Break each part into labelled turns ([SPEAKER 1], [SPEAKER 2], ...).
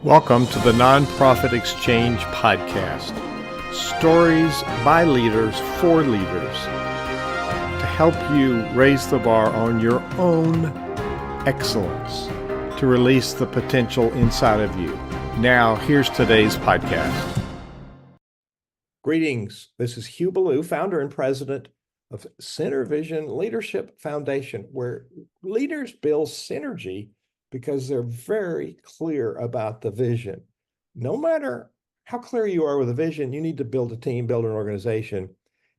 [SPEAKER 1] Welcome to the Nonprofit Exchange Podcast. Stories by leaders for leaders to help you raise the bar on your own excellence, to release the potential inside of you. Now, here's today's podcast. Greetings. This is Hugh Ballou, founder and president of Center Vision Leadership Foundation, where leaders build synergy because they're very clear about the vision. No matter how clear you are with a vision, you need to build a team, build an organization.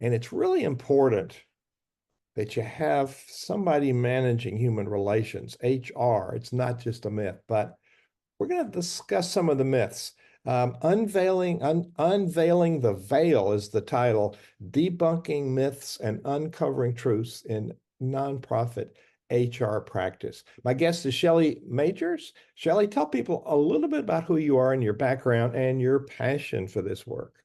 [SPEAKER 1] And it's really important that you have somebody managing human relations, HR. It's not just a myth, but we're going to discuss some of the myths. Unveiling the Veil is the title, Debunking Myths and Uncovering Truths in Nonprofit HR Practice. My guest is Shelley Majors. Shelley, tell people a little bit about who you are and your background and your passion for this work.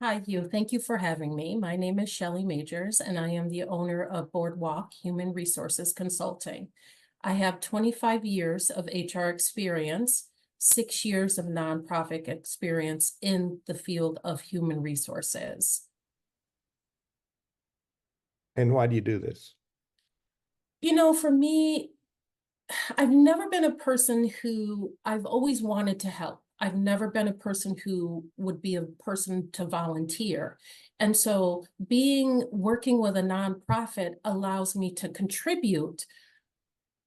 [SPEAKER 2] Hi, Hugh. Thank you for having me. My name is Shelley Majors, and I am the owner of Boardwalk Human Resources Consulting. I have 25 years of HR experience, 6 years of nonprofit experience in the field of human resources.
[SPEAKER 1] And why do you do this?
[SPEAKER 2] For me, I've never been a person who I've always wanted to help. I've never been a person who would be a person to volunteer. And so working with a nonprofit allows me to contribute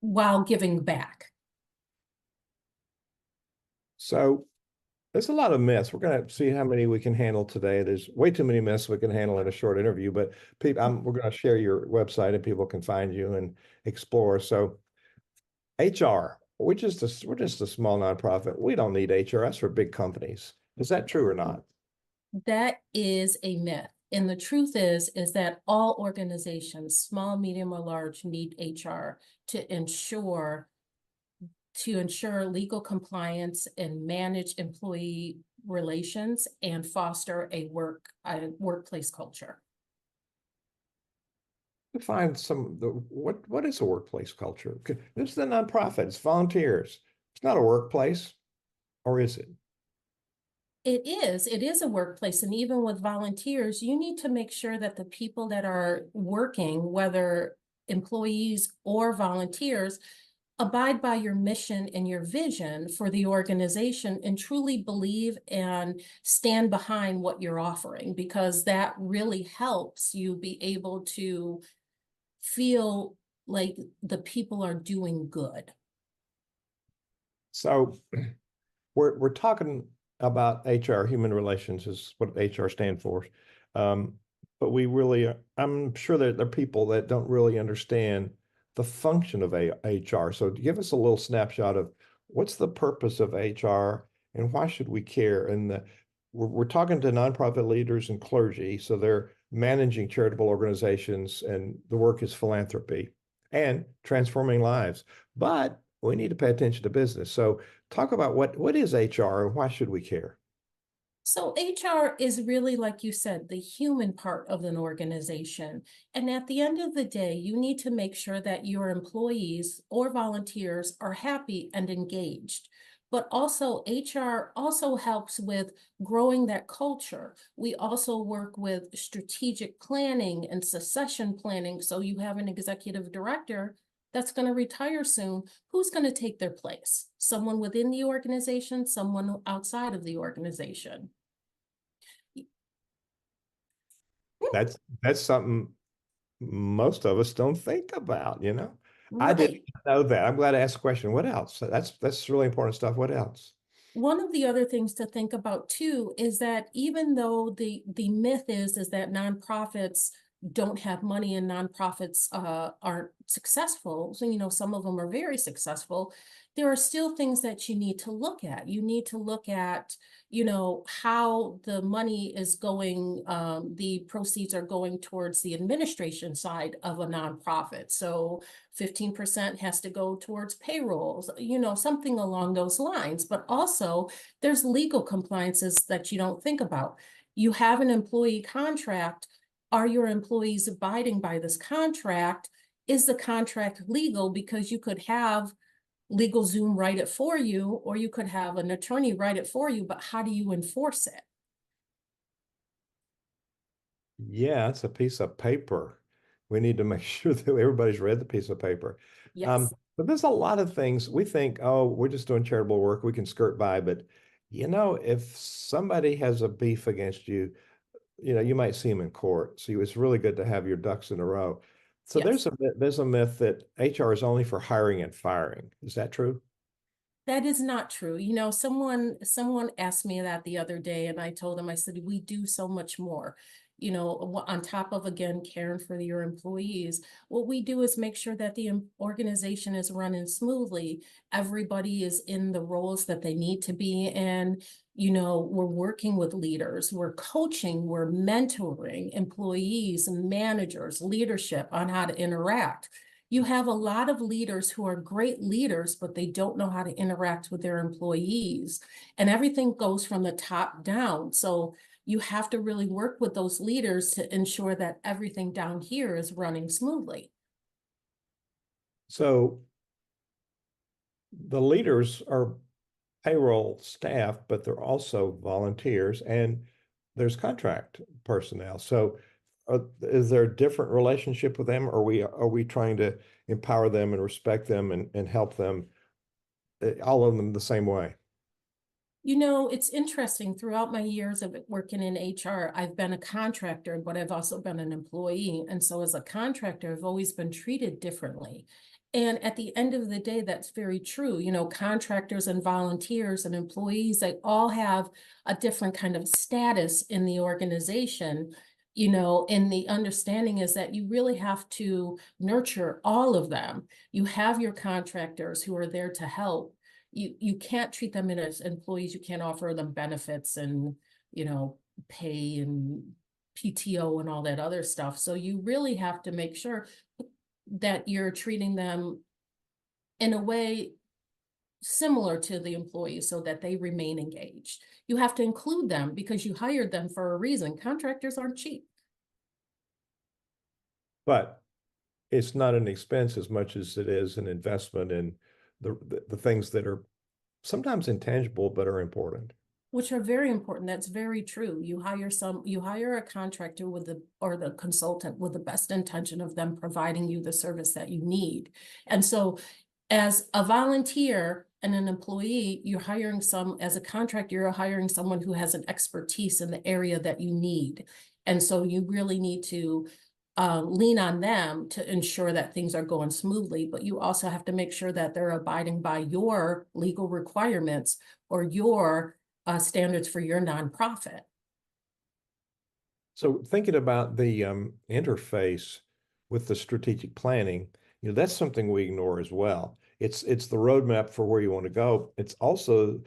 [SPEAKER 2] while giving back.
[SPEAKER 1] So there's a lot of myths. We're going to see how many we can handle today. There's way too many myths we can handle in a short interview, but we're going to share your website and people can find you and explore. So HR, we're just a small nonprofit. We don't need HR. That's for big companies. Is that true or not?
[SPEAKER 2] That is a myth. And the truth is that all organizations, small, medium, or large, need HR to ensure legal compliance and manage employee relations and foster a workplace culture.
[SPEAKER 1] Define what is a workplace culture? This is a nonprofit. It's volunteers. It's not a workplace, or is it?
[SPEAKER 2] It is a workplace. And even with volunteers, you need to make sure that the people that are working, whether employees or volunteers, abide by your mission and your vision for the organization and truly believe and stand behind what you're offering, because that really helps you be able to feel like the people are doing good.
[SPEAKER 1] So we're talking about HR, human relations is what HR stands for. But I'm sure that there are people that don't really understand the function of HR. So give us a little snapshot of what's the purpose of HR and why should we care? And we're talking to nonprofit leaders and clergy, so they're managing charitable organizations, and the work is philanthropy and transforming lives. But we need to pay attention to business. So talk about what is HR and why should we care?
[SPEAKER 2] So HR is really, like you said, the human part of an organization. And at the end of the day, you need to make sure that your employees or volunteers are happy and engaged. But also HR also helps with growing that culture. We also work with strategic planning and succession planning. So you have an executive director that's going to retire soon. Who's going to take their place? Someone within the organization, someone outside of the organization.
[SPEAKER 1] That's something most of us don't think about, you know? I
[SPEAKER 2] Right.
[SPEAKER 1] didn't know that. I'm glad I asked the question. What else? That's really important stuff. What else?
[SPEAKER 2] One of the other things to think about too is that even though the myth is that nonprofits don't have money and nonprofits aren't successful, so some of them are very successful, there are still things that you need to look at. You need to look at how the money is going, the proceeds are going towards the administration side of a nonprofit. So 15% has to go towards payrolls, something along those lines. But also there's legal compliances that you don't think about. You have an employee contract. Are your employees abiding by this contract? Is the contract legal? Because you could have LegalZoom write it for you, or you could have an attorney write it for you, but how do you enforce it?
[SPEAKER 1] Yeah, it's a piece of paper. We need to make sure that everybody's read the piece of paper.
[SPEAKER 2] Yes.
[SPEAKER 1] But there's a lot of things we think, oh, we're just doing charitable work, we can skirt by. But if somebody has a beef against you, you might see them in court. So it's really good to have your ducks in a row. So
[SPEAKER 2] Yes.
[SPEAKER 1] there's a myth that HR is only for hiring and firing. Is that true?
[SPEAKER 2] That is not true. Someone asked me that the other day, and I told them, I said, we do so much more. On top of, again, caring for your employees, what we do is make sure that the organization is running smoothly. Everybody is in the roles that they need to be in. We're working with leaders, we're coaching, we're mentoring employees and managers, leadership on how to interact. You have a lot of leaders who are great leaders, but they don't know how to interact with their employees. And everything goes from the top down. So you have to really work with those leaders to ensure that everything down here is running smoothly.
[SPEAKER 1] So the leaders are payroll staff, but they're also volunteers and there's contract personnel. So is there a different relationship with them? Or are we trying to empower them and respect them and help them, all of them the same way?
[SPEAKER 2] It's interesting. Throughout my years of working in HR, I've been a contractor, but I've also been an employee. And so as a contractor, I've always been treated differently. And at the end of the day, that's very true. Contractors and volunteers and employees, they all have a different kind of status in the organization. And the understanding is that you really have to nurture all of them. You have your contractors who are there to help. You can't treat them as employees. You can't offer them benefits and, pay and PTO and all that other stuff. So you really have to make sure that you're treating them in a way similar to the employees so that they remain engaged. You have to include them because you hired them for a reason. Contractors aren't cheap.
[SPEAKER 1] But it's not an expense as much as it is an investment in the things that are sometimes intangible but are important.
[SPEAKER 2] Which are very important. That's very true. You hire a contractor or the consultant with the best intention of them providing you the service that you need. And so as a volunteer and an employee, as a contractor, you're hiring someone who has an expertise in the area that you need. And so you really need to lean on them to ensure that things are going smoothly, but you also have to make sure that they're abiding by your legal requirements or your standards for your nonprofit.
[SPEAKER 1] So thinking about the interface with the strategic planning, that's something we ignore as well. It's the roadmap for where you want to go. It's also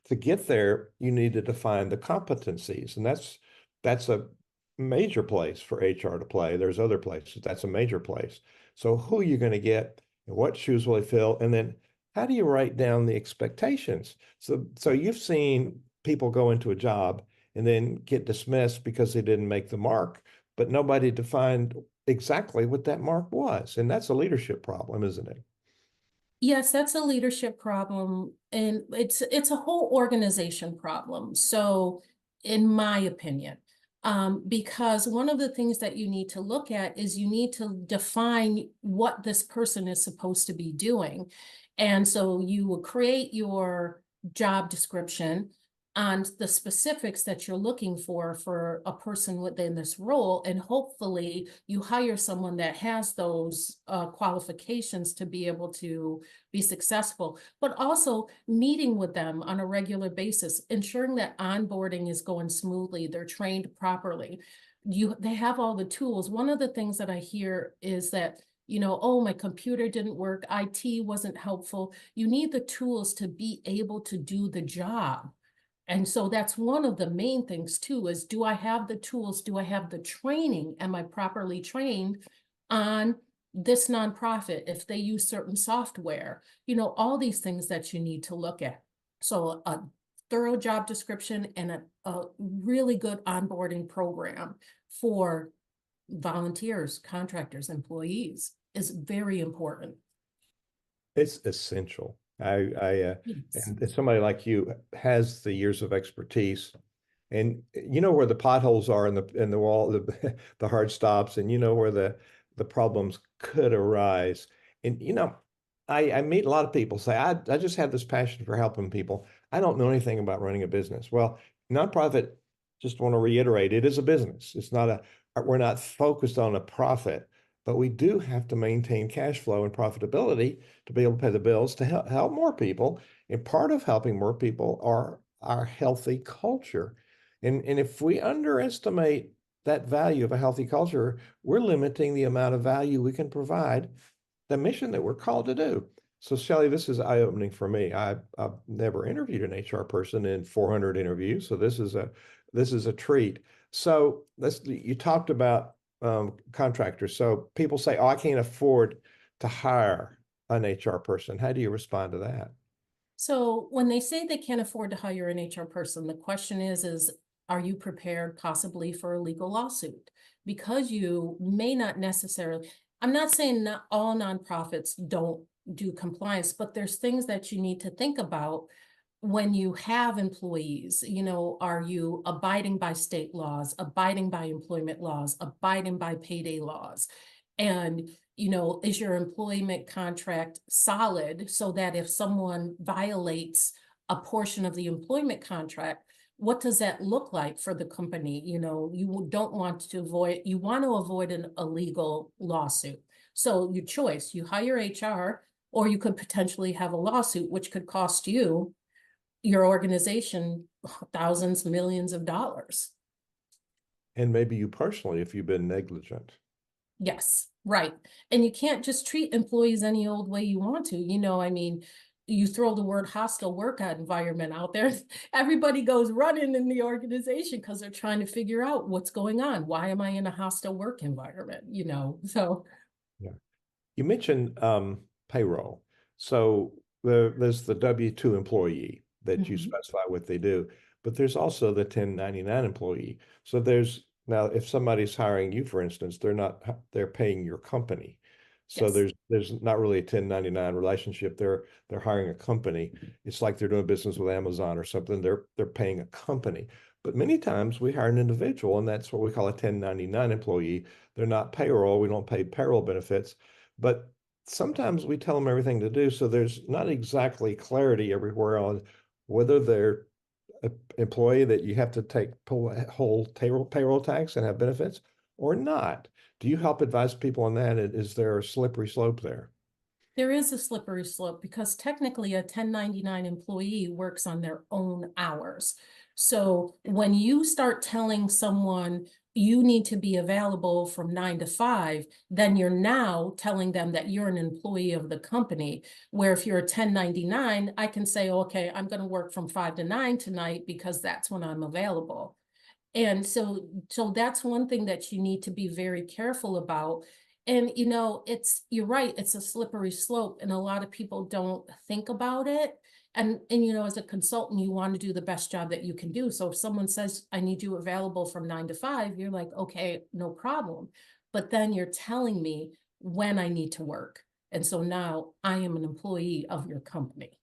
[SPEAKER 1] to get there, you need to define the competencies, and that's a major place for HR to play. There's other places. That's a major place. So who are you going to get? And what shoes will they fill? And then how do you write down the expectations? So you've seen people go into a job and then get dismissed because they didn't make the mark, but nobody defined exactly what that mark was. And that's a leadership problem, isn't it?
[SPEAKER 2] Yes, that's a leadership problem, and it's a whole organization problem. So, in my opinion, because one of the things that you need to look at is you need to define what this person is supposed to be doing. And so you will create your job description on the specifics that you're looking for a person within this role. And hopefully you hire someone that has those qualifications to be able to be successful, but also meeting with them on a regular basis, ensuring that onboarding is going smoothly, they're trained properly. They have all the tools. One of the things that I hear is that, oh, my computer didn't work, IT wasn't helpful. You need the tools to be able to do the job. And so that's one of the main things too, is do I have the tools? Do I have the training? Am I properly trained on this nonprofit if they use certain software? All these things that you need to look at. So a thorough job description and a really good onboarding program for volunteers, contractors, employees is very important.
[SPEAKER 1] It's essential.
[SPEAKER 2] Yes.
[SPEAKER 1] And somebody like you has the years of expertise, and you know where the potholes are in the wall, the hard stops, and you know where the problems could arise. And I meet a lot of people say, I just have this passion for helping people. I don't know anything about running a business. Well, nonprofit, just want to reiterate, it is a business. It's not we're not focused on a profit, but we do have to maintain cash flow and profitability to be able to pay the bills to help more people. And part of helping more people are our healthy culture. And if we underestimate that value of a healthy culture, we're limiting the amount of value we can provide the mission that we're called to do. So, Shelley, this is eye-opening for me. I've never interviewed an HR person in 400 interviews, so this is a treat. So, you talked about contractors. So, people say, "Oh, I can't afford to hire an HR person." How do you respond to that?
[SPEAKER 2] So when they say they can't afford to hire an HR person, the question is, are you prepared possibly for a legal lawsuit? Because you may not necessarily, I'm not saying not all nonprofits don't do compliance, but there's things that you need to think about when you have employees. Are you abiding by state laws, abiding by employment laws, abiding by payday laws? And is your employment contract solid so that if someone violates a portion of the employment contract, what does that look like for the company? You don't want to avoid, you want to avoid an illegal lawsuit. So your choice, you hire HR, or you could potentially have a lawsuit, which could cost you, your organization, thousands, millions of dollars.
[SPEAKER 1] And maybe you personally, if you've been negligent.
[SPEAKER 2] Yes, right. And you can't just treat employees any old way you want to. You throw the word hostile work environment out there, everybody goes running in the organization because they're trying to figure out what's going on. Why am I in a hostile work environment? So
[SPEAKER 1] Yeah. You mentioned payroll. So there's the W-2 employee that you
[SPEAKER 2] mhm.
[SPEAKER 1] specify what they do, but there's also the 1099 employee. So there's now if somebody's hiring you, for instance, they're paying your company. So
[SPEAKER 2] Yes.
[SPEAKER 1] there's not really a 1099 relationship. They're hiring a company. It's like they're doing business with Amazon or something. They're paying a company. But many times we hire an individual, and that's what we call a 1099 employee. They're not payroll. We don't pay payroll benefits. But sometimes we tell them everything to do, so there's not exactly clarity everywhere on whether they're an employee that you have to pull a whole payroll tax and have benefits or not. Do you help advise people on that? Is there a slippery slope there?
[SPEAKER 2] There is a slippery slope because technically a 1099 employee works on their own hours. So when you start telling someone you need to be available from 9 to 5, then you're now telling them that you're an employee of the company. Where if you're a 1099, I can say, okay, I'm going to work from 5 to 9 tonight because that's when I'm available. And so that's one thing that you need to be very careful about. And you're right, it's a slippery slope, and a lot of people don't think about it. And as a consultant, you want to do the best job that you can do. So if someone says, I need you available from 9 to 5, you're like, okay, no problem. But then you're telling me when I need to work. And so now I am an employee of your company.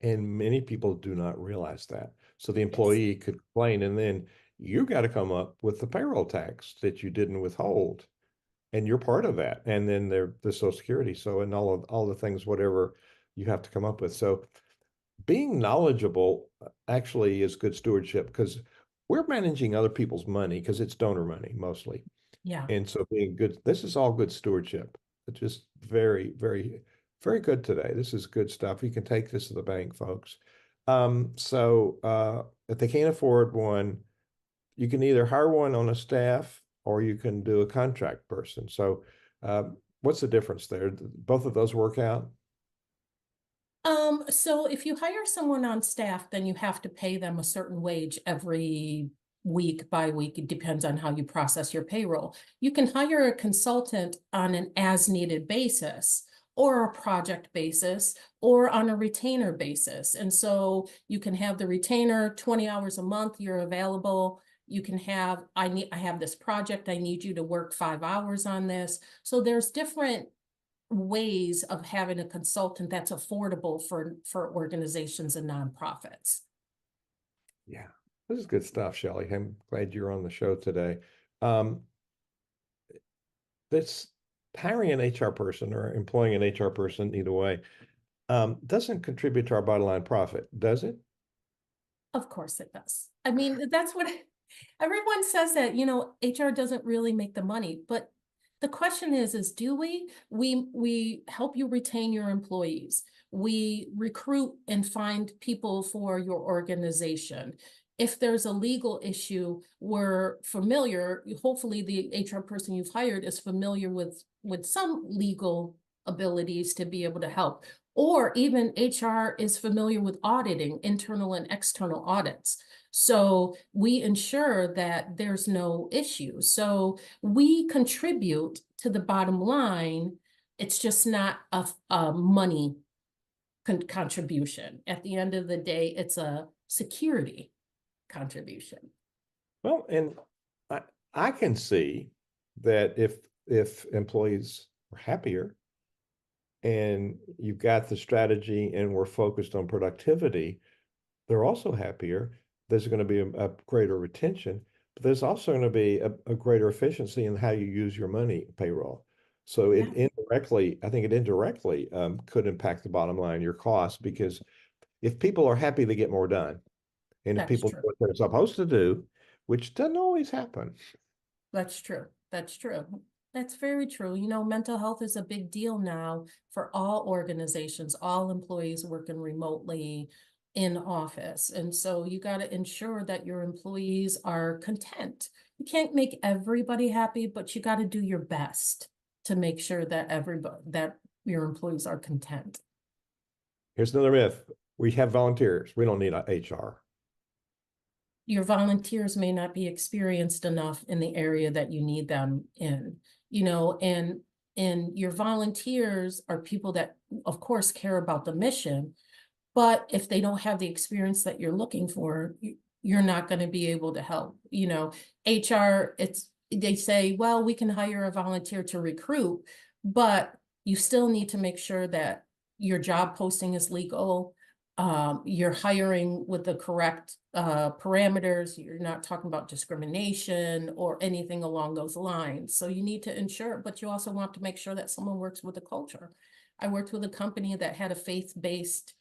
[SPEAKER 1] And many people do not realize that. So the
[SPEAKER 2] Yes.
[SPEAKER 1] employee could complain, and then you got to come up with the payroll tax that you didn't withhold, and you're part of that. And then the Social Security. So and all the things, whatever you have to come up with. So being knowledgeable actually is good stewardship because we're managing other people's money because it's donor money mostly.
[SPEAKER 2] Yeah.
[SPEAKER 1] And so being good, this is all good stewardship. It's just very, very, very good today. This is good stuff. You can take this to the bank, folks. If they can't afford one, you can either hire one on a staff or you can do a contract person. So what's the difference there? Both of those work out?
[SPEAKER 2] So if you hire someone on staff, then you have to pay them a certain wage every week, bi-week. It depends on how you process your payroll. You can hire a consultant on an as-needed basis or a project basis or on a retainer basis. And so you can have the retainer 20 hours a month, you're available. You can have, I have this project, I need you to work 5 hours on this. So there's different ways of having a consultant that's affordable for organizations and nonprofits.
[SPEAKER 1] Yeah, this is good stuff, Shelley. I'm glad you're on the show today. Um, this hiring an HR person or employing an HR person, either way, doesn't contribute to our bottom line profit, does it?
[SPEAKER 2] Of course it does. I mean, that's what everyone says, that, HR doesn't really make the money, but the question is do we? We help you retain your employees. We recruit and find people for your organization. If there's a legal issue, we're familiar, hopefully the HR person you've hired is familiar with some legal abilities to be able to help. Or even HR is familiar with auditing, internal and external audits. So we ensure that there's no issue. So we contribute to the bottom line. It's just not a money contribution. At the end of the day, it's a security contribution.
[SPEAKER 1] Well, and I can see that if employees are happier and you've got the strategy and we're focused on productivity, they're also happier. There's going to be a greater retention, but there's also going to be a greater efficiency in how you use your money payroll. So it
[SPEAKER 2] Yeah,
[SPEAKER 1] indirectly, I think it indirectly could impact the bottom line, your costs, because if people are happy, they get more done. And if
[SPEAKER 2] that's
[SPEAKER 1] people do
[SPEAKER 2] true.
[SPEAKER 1] what they're supposed to do, which doesn't always happen.
[SPEAKER 2] That's true. That's true. That's very true. Mental health is a big deal now for all organizations, all employees working remotely in office. And so you got to ensure that your employees are content. You can't make everybody happy, but you got to do your best to make sure that that your employees are content.
[SPEAKER 1] Here's another myth. We have volunteers. We don't need a HR.
[SPEAKER 2] Your volunteers may not be experienced enough in the area that you need them in, and your volunteers are people that, of course, care about the mission, but if they don't have the experience that you're looking for, you're not going to be able to help. HR, they say, well, we can hire a volunteer to recruit, but you still need to make sure that your job posting is legal. You're hiring with the correct parameters. You're not talking about discrimination or anything along those lines. So you need to ensure, but you also want to make sure that someone works with the culture. I worked with a company that had a faith-based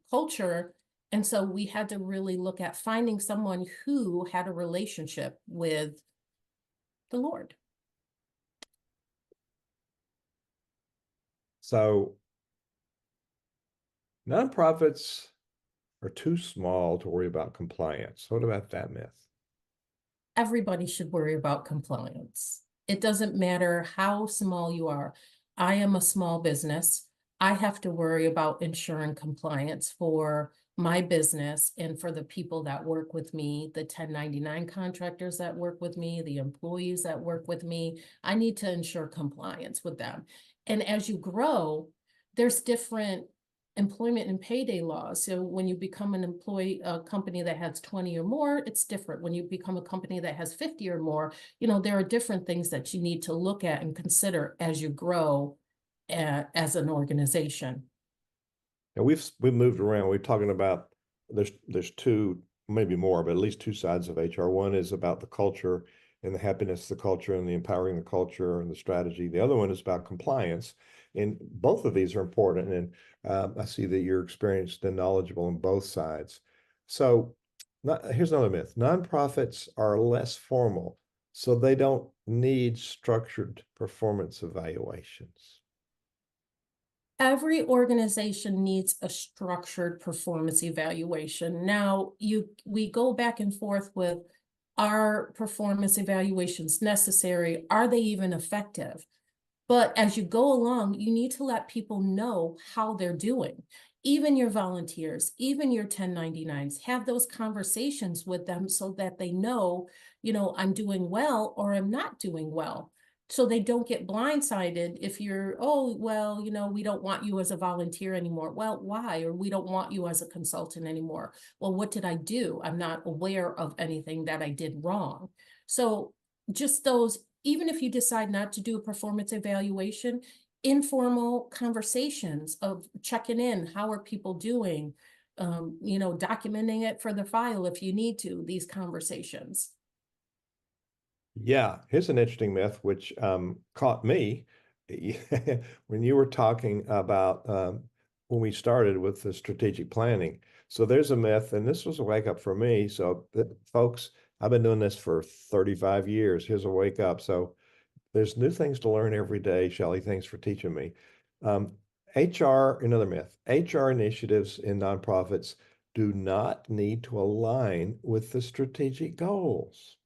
[SPEAKER 2] culture. And so we had to really look at finding someone who had a relationship with the Lord.
[SPEAKER 1] So nonprofits are too small to worry about compliance. What about that myth?
[SPEAKER 2] Everybody should worry about compliance. It doesn't matter how small you are. I am a small business. I have to worry about ensuring compliance for my business and for the people that work with me, the 1099 contractors that work with me, the employees that work with me. I need to ensure compliance with them. And as you grow, there's different employment and payday laws. So when you become an employee, a company that has 20 or more, it's different. When you become a company that has 50 or more, there are different things that you need to look at and consider as you grow as an organization.
[SPEAKER 1] And we've moved around. We're talking about there's two, maybe more, but at least two sides of HR. One is about the culture and the happiness of the culture and the empowering the culture and the strategy. The other one is about compliance. And both of these are important. And I see that you're experienced and knowledgeable on both sides. So here's another myth. Nonprofits are less formal, so they don't need structured performance evaluations.
[SPEAKER 2] Every organization needs a structured performance evaluation. Now, we go back and forth with, are performance evaluations necessary? Are they even effective? But as you go along, you need to let people know how they're doing. Even your volunteers, even your 1099s, have those conversations with them so that they know, I'm doing well or I'm not doing well. So they don't get blindsided if you're, oh, well, we don't want you as a volunteer anymore. Well, why? Or we don't want you as a consultant anymore. Well, what did I do? I'm not aware of anything that I did wrong. So just those, even if you decide not to do a performance evaluation, informal conversations of checking in, how are people doing? Documenting it for the file if you need to, these conversations.
[SPEAKER 1] Yeah, here's an interesting myth which caught me when you were talking about when we started with the strategic planning. So there's a myth, and this was a wake up for me. So, folks, I've been doing this for 35 years. Here's a wake up. So there's new things to learn every day, Shelley. Thanks for teaching me. Um, HR, another myth. HR initiatives in nonprofits do not need to align with the strategic goals.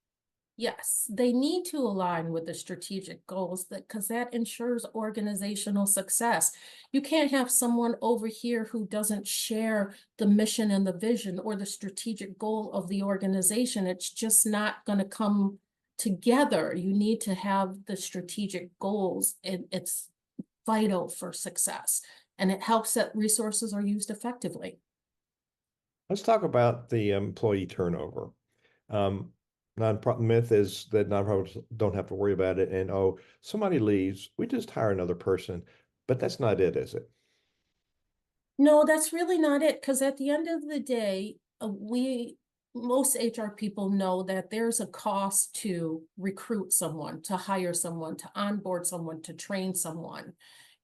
[SPEAKER 2] Yes, they need to align with the strategic goals because that ensures organizational success. You can't have someone over here who doesn't share the mission and the vision or the strategic goal of the organization. It's just not going to come together. You need to have the strategic goals, and it's vital for success. And it helps that resources are used effectively.
[SPEAKER 1] Let's talk about the employee turnover. Um, myth is that nonprofits don't have to worry about it. And oh, somebody leaves, we just hire another person. But that's not it, is it?
[SPEAKER 2] No, that's really not it. Because at the end of the day, most HR people know that there's a cost to recruit someone, to hire someone, to onboard someone, to train someone.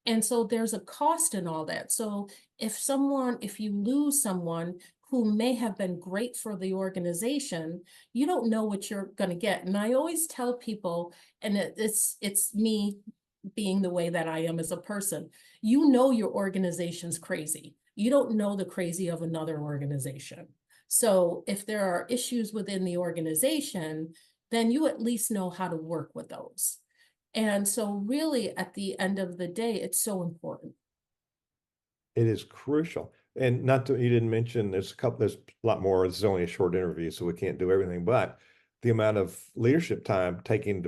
[SPEAKER 2] And so there's a cost in all that. So if you lose someone who may have been great for the organization, you don't know what you're going to get. And I always tell people, and it's me being the way that I am as a person, your organization's crazy. You don't know the crazy of another organization. So if there are issues within the organization, then you at least know how to work with those. And so really at the end of the day, it's so important.
[SPEAKER 1] It is crucial. And not to, you didn't mention there's a lot more. This is only a short interview, so we can't do everything, but the amount of leadership time taking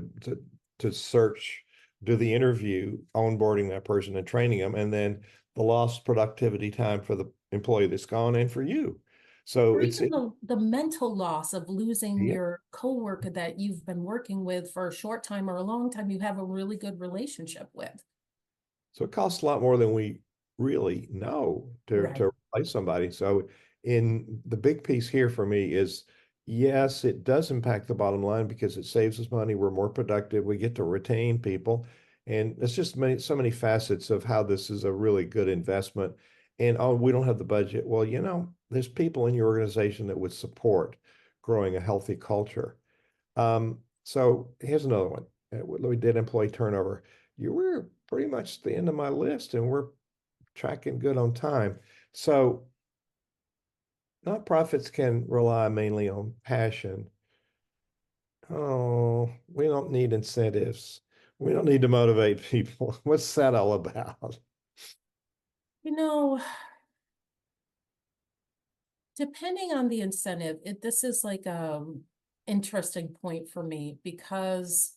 [SPEAKER 1] to search, do the interview, onboarding that person and training them, and then the lost productivity time for the employee that's gone and for you. So
[SPEAKER 2] Or
[SPEAKER 1] it's
[SPEAKER 2] even the mental loss of losing
[SPEAKER 1] yeah.
[SPEAKER 2] your coworker that you've been working with for a short time or a long time, you have a really good relationship with.
[SPEAKER 1] So it costs a lot more than we really know
[SPEAKER 2] Right.
[SPEAKER 1] to replace somebody. So in the big piece here for me is yes, it does impact the bottom line because it saves us money. We're more productive. We get to retain people. And it's just so many facets of how this is a really good investment. And oh, we don't have the budget. Well, there's people in your organization that would support growing a healthy culture. So here's another one. We did employee turnover. You were pretty much the end of my list, and we're tracking good on time. So nonprofits can rely mainly on passion. Oh, we don't need incentives. We don't need to motivate people. What's that all about?
[SPEAKER 2] You know, depending on the incentive, this is like interesting point for me because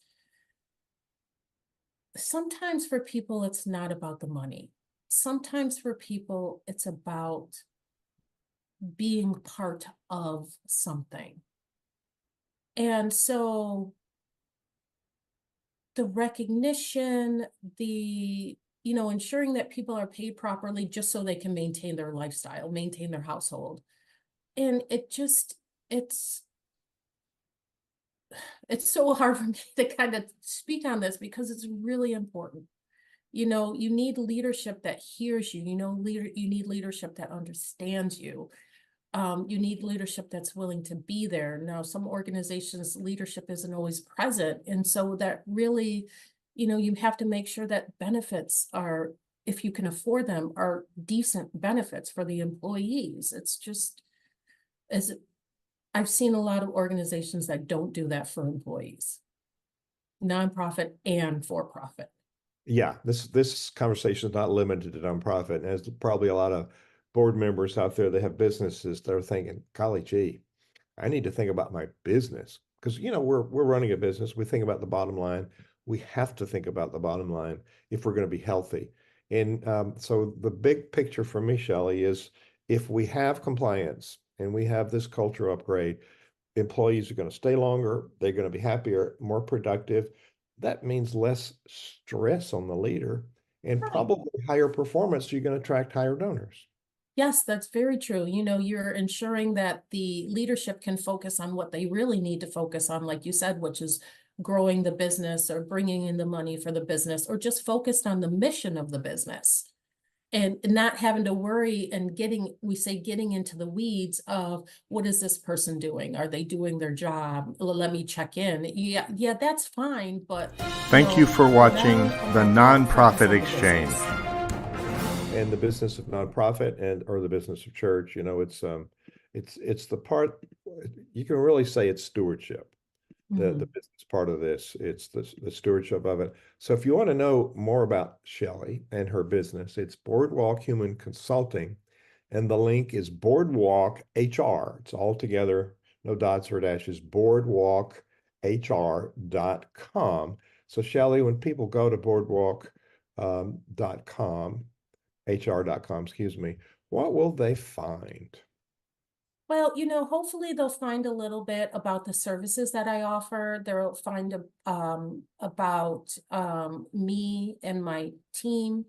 [SPEAKER 2] sometimes for people it's not about the money. Sometimes for people it's about being part of something. And so the recognition, ensuring that people are paid properly just so they can maintain their lifestyle, maintain their household. And it's it's so hard for me to kind of speak on this because it's really important. You need leadership that hears you, you need leadership that understands you. You need leadership that's willing to be there. Now, some organizations' leadership isn't always present. And so that really, you have to make sure that benefits are, if you can afford them, are decent benefits for the employees. It's just, as I've seen a lot of organizations that don't do that for employees, nonprofit and for profit.
[SPEAKER 1] Yeah, this conversation is not limited to nonprofit. And there's probably a lot of board members out there that have businesses that are thinking, golly gee, I need to think about my business because we're running a business. We think about the bottom line. We have to think about the bottom line if we're going to be healthy. And so the big picture for me, Shelley, is if we have compliance and we have this culture upgrade, employees are going to stay longer. They're going to be happier, more productive. That means less stress on the leader. and
[SPEAKER 2] Right.
[SPEAKER 1] probably higher performance, you're going to attract higher donors.
[SPEAKER 2] Yes, that's very true. You know, you're ensuring that the leadership can focus on what they really need to focus on, like you said, which is growing the business or bringing in the money for the business, or just focused on the mission of the business. And not having to worry and getting into the weeds of what is this person doing? Are they doing their job? Let me check in. Yeah, that's fine, but
[SPEAKER 3] Thank you for watching the Nonprofit
[SPEAKER 2] the
[SPEAKER 3] Exchange.
[SPEAKER 2] business.
[SPEAKER 1] And the business of nonprofit or the business of church, it's the part you can really say it's stewardship. The business part of this, it's the stewardship of it. So if you want to know more about Shelley and her business, it's Boardwalk Human Consulting, and the link is Boardwalk HR. It's all together, no dots or dashes, boardwalkhr.com. So Shelley, when people go to boardwalk.com, hr.com, excuse me, what will they find?
[SPEAKER 2] Well, you know, hopefully they'll find a little bit about the services that I offer. They'll find about me and my team.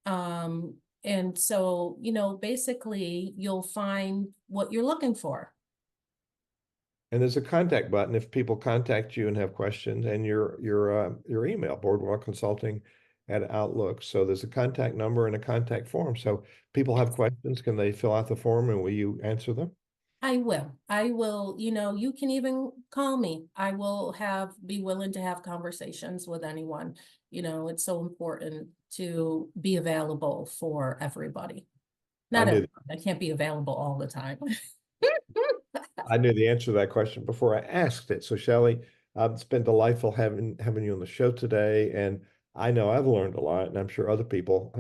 [SPEAKER 2] And so, you know, basically you'll find what you're looking for.
[SPEAKER 1] And there's a contact button if people contact you and have questions, and your email, Boardwalk Consulting at Outlook. So there's a contact number and a contact form. So people have questions, can they fill out the form and will you answer them?
[SPEAKER 2] I will, you know, you can even call me. I will be willing to have conversations with anyone. You know, it's so important to be available for everybody.
[SPEAKER 1] I
[SPEAKER 2] Not
[SPEAKER 1] knew
[SPEAKER 2] everyone. I can't be available all the time.
[SPEAKER 1] I knew the answer to that question before I asked it. So Shelley, it's been delightful having you on the show today, and I know I've learned a lot, and I'm sure other people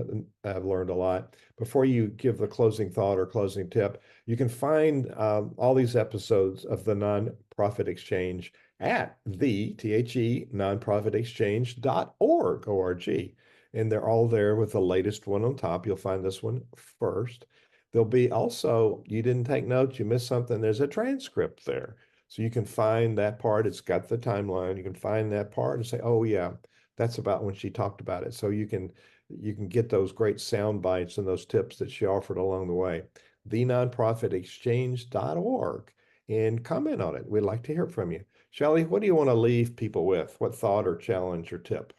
[SPEAKER 1] have learned a lot. Before you give the closing thought or closing tip, you can find all these episodes of the Nonprofit Exchange at nonprofitexchange.org, O-R-G. And they're all there with the latest one on top. You'll find this one first. There'll be also, you didn't take notes, you missed something, there's a transcript there. So you can find that part. It's got the timeline. You can find that part and say, oh yeah, that's about when she talked about it. So you can get those great sound bites and those tips that she offered along the way. thenonprofitexchange.org, and comment on it. We'd like to hear from you. Shelley, what do you want to leave people with? What thought or challenge or tip?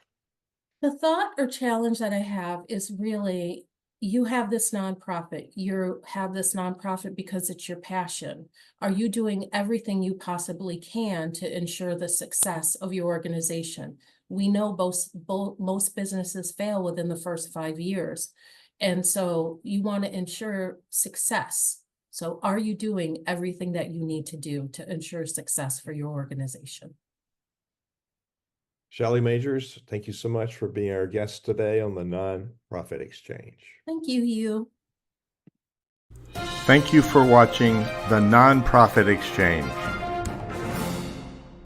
[SPEAKER 2] The thought or challenge that I have is really, you have this nonprofit. You have this nonprofit because it's your passion. Are you doing everything you possibly can to ensure the success of your organization? We know most businesses fail within the first 5 years. And so you want to ensure success. So are you doing everything that you need to do to ensure success for your organization?
[SPEAKER 1] Shelley Majors, thank you so much for being our guest today on the Nonprofit Exchange.
[SPEAKER 2] Thank you, Hugh.
[SPEAKER 3] Thank you for watching the Nonprofit Exchange.